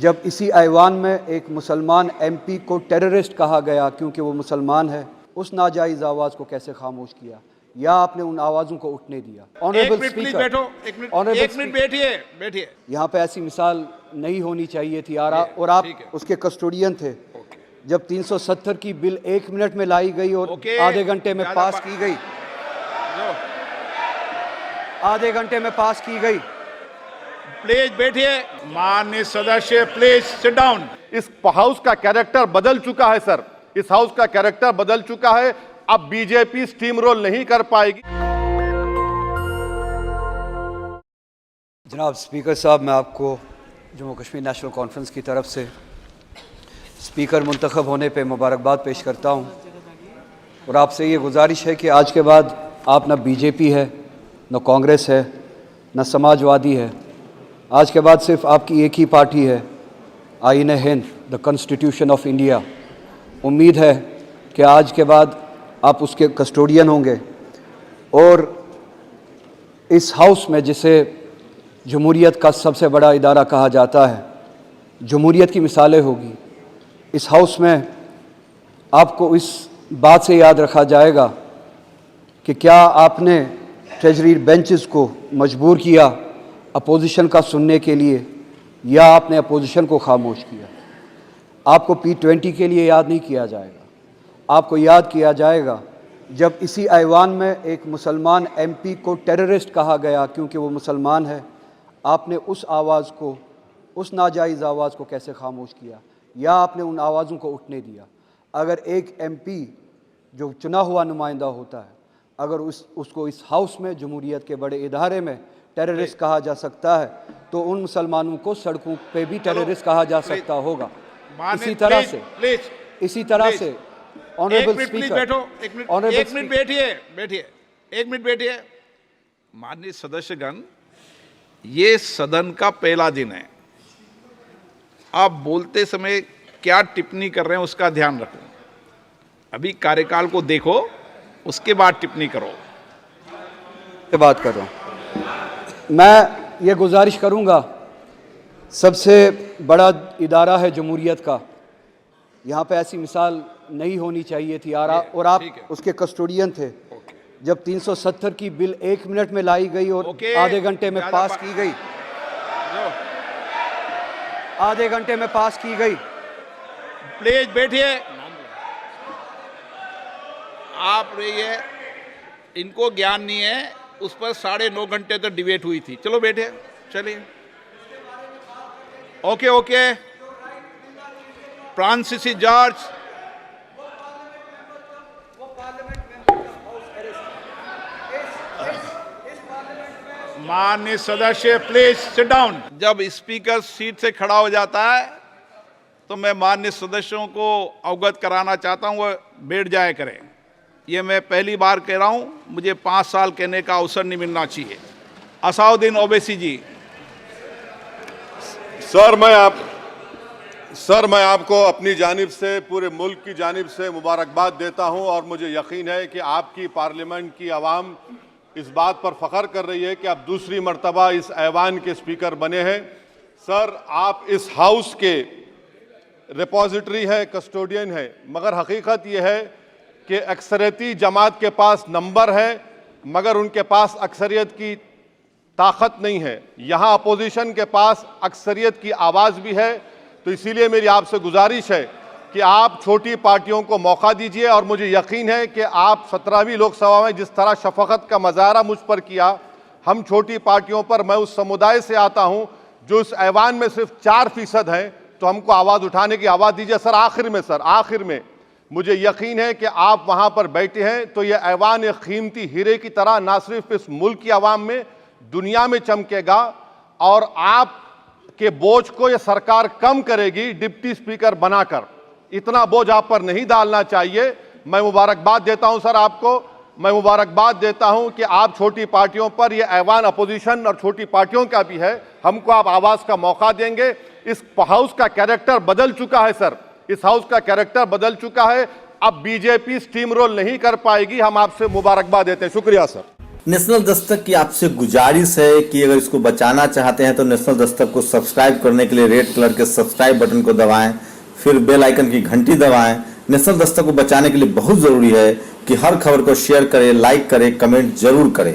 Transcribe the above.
जब इसी ऐवान में एक मुसलमान एमपी को टेररिस्ट कहा गया क्योंकि वो मुसलमान है, उस नाजायज़ आवाज़ को कैसे खामोश किया या आपने उन आवाज़ों को उठने दिया? ऑनरेबल स्पीकर, एक मिनट बैठिए। यहाँ पे ऐसी मिसाल नहीं होनी चाहिए थी और आप उसके कस्टोडियन थे। जब 370 की बिल 1 मिनट में लाई गई और आधे घंटे में पास की गई, आधे घंटे में पास की गई। प्लीज बैठिए। माननीय सदस्य प्लीज सिट डाउन। इस हाउस का कैरेक्टर बदल चुका है सर, इस हाउस का कैरेक्टर बदल चुका है। अब बीजेपी स्टीम रोल नहीं कर पाएगी। जनाब स्पीकर साहब, मैं आपको जम्मू कश्मीर नेशनल कॉन्फ्रेंस की तरफ से स्पीकर मुंतखब होने पे मुबारकबाद पेश करता हूँ और आपसे ये गुजारिश है कि आज के बाद आप न बीजेपी है, न कांग्रेस है, न समाजवादी है। आज के बाद सिर्फ आपकी एक ही पार्टी है, आईन Hind, the constitution of India. उम्मीद है कि आज के बाद आप उसके कस्टोडियन होंगे और इस हाउस में, जिसे जमहूरियत का सबसे बड़ा इदारा कहा जाता है, जमहूरियत की मिसालें होगी। इस हाउस में आपको इस बात से याद रखा जाएगा कि क्या आपने ट्रेजरी बेंचेस को मजबूर किया अपोजिशन का सुनने के लिए या आपने अपोजिशन को खामोश किया। आपको P20 के लिए याद नहीं किया जाएगा, आपको याद किया जाएगा जब इसी ऐवान में एक मुसलमान एमपी को टेररिस्ट कहा गया क्योंकि वो मुसलमान है। आपने उस आवाज़ को, उस नाजायज़ आवाज़ को कैसे खामोश किया या आपने उन आवाज़ों को उठने दिया। अगर एक एमपी जो चुना हुआ नुमाइंदा होता है, अगर उसको इस हाउस में जमहूरियत के बड़े इदारे में टेररिस्ट कहा जा सकता है, तो उन मुसलमानों को सड़कों पे भी टेररिस्ट कहा जा सकता होगा। इसी तरह से ऑनरेबल स्पीकर, एक मिनट बैठिए। माननीय सदस्यगण, ये सदन का पहला दिन है। आप बोलते समय क्या टिप्पणी कर रहे हैं उसका ध्यान रखो। अभी कार्यकाल को देखो, उसके बाद टिप्पणी करो। बात कर रहा हूँ मैं, ये गुजारिश करूँगा, सबसे बड़ा इदारा है जमहूरियत का, यहाँ पे ऐसी मिसाल नहीं होनी चाहिए थी और आप उसके कस्टोडियन थे। जब 370 की बिल 1 मिनट में लाई गई और आधे घंटे में पास की गई, आधे घंटे में पास की गई। प्लीज बैठिए। आप रहिए, इनको ज्ञान नहीं है, उस पर 9.5 घंटे तक डिबेट हुई थी। चलो बैठे, चलिए। ओके। फ्रांसिस जॉर्ज, माननीय सदस्य प्लीज सिट डाउन। जब स्पीकर सीट से खड़ा हो जाता है तो मैं माननीय सदस्यों को अवगत कराना चाहता हूं, वो बैठ जाया करें। ये मैं पहली बार कह रहा हूं, मुझे 5 साल कहने का अवसर नहीं मिलना चाहिए। असाउद्दीन ओवैसी जी। सर मैं आपको अपनी जानिब से, पूरे मुल्क की जानिब से मुबारकबाद देता हूं और मुझे यकीन है कि आपकी पार्लियामेंट की आवाम इस बात पर फख्र कर रही है कि आप दूसरी मर्तबा इस ऐवान के स्पीकर बने हैं। सर, आप इस हाउस के रिपोजिटरी हैं, कस्टोडियन हैं, मगर हकीकत यह है कि अक्सरियती जमात के पास नंबर है मगर उनके पास अक्सरियत की ताकत नहीं है। यहाँ अपोजिशन के पास अक्सरियत की आवाज़ भी है। तो इसीलिए मेरी आपसे गुजारिश है कि आप छोटी पार्टियों को मौका दीजिए और मुझे यकीन है कि आप 17वीं लोकसभा में जिस तरह शफकत का मुजाहरा मुझ पर किया, हम छोटी पार्टियों पर, मैं उस समुदाय से आता हूं जो इस ऐवान में सिर्फ 4% हैं, तो हमको आवाज़ उठाने की आवाज़ दीजिए। सर आखिर में मुझे यकीन है कि आप वहां पर बैठे हैं तो यह ऐवान एक कीमती हीरे की तरह ना सिर्फ इस मुल्क की आवाम में, दुनिया में चमकेगा और आप के बोझ को यह सरकार कम करेगी डिप्टी स्पीकर बनाकर। इतना बोझ आप पर नहीं डालना चाहिए। मैं मुबारकबाद देता हूं सर आपको, मैं मुबारकबाद देता हूं कि आप छोटी पार्टियों पर, यह ऐवान अपोजिशन और छोटी पार्टियों का भी है, हमको आप आवाज का मौका देंगे। इस हाउस का कैरेक्टर बदल चुका है सर, इस हाउस का कैरेक्टर बदल चुका है। अब बीजेपी स्टीम रोल नहीं कर पाएगी। हम आपसे मुबारकबाद देते हैं। शुक्रिया सर। नेशनल दस्तक की आपसे गुजारिश है कि अगर इसको बचाना चाहते हैं तो नेशनल दस्तक को सब्सक्राइब करने के लिए रेड कलर के सब्सक्राइब बटन को दबाएं, फिर बेल आइकन की घंटी दबाएं। नेशनल दस्तक को बचाने के लिए बहुत जरूरी है कि हर खबर को शेयर करें, लाइक करें, कमेंट जरूर करें।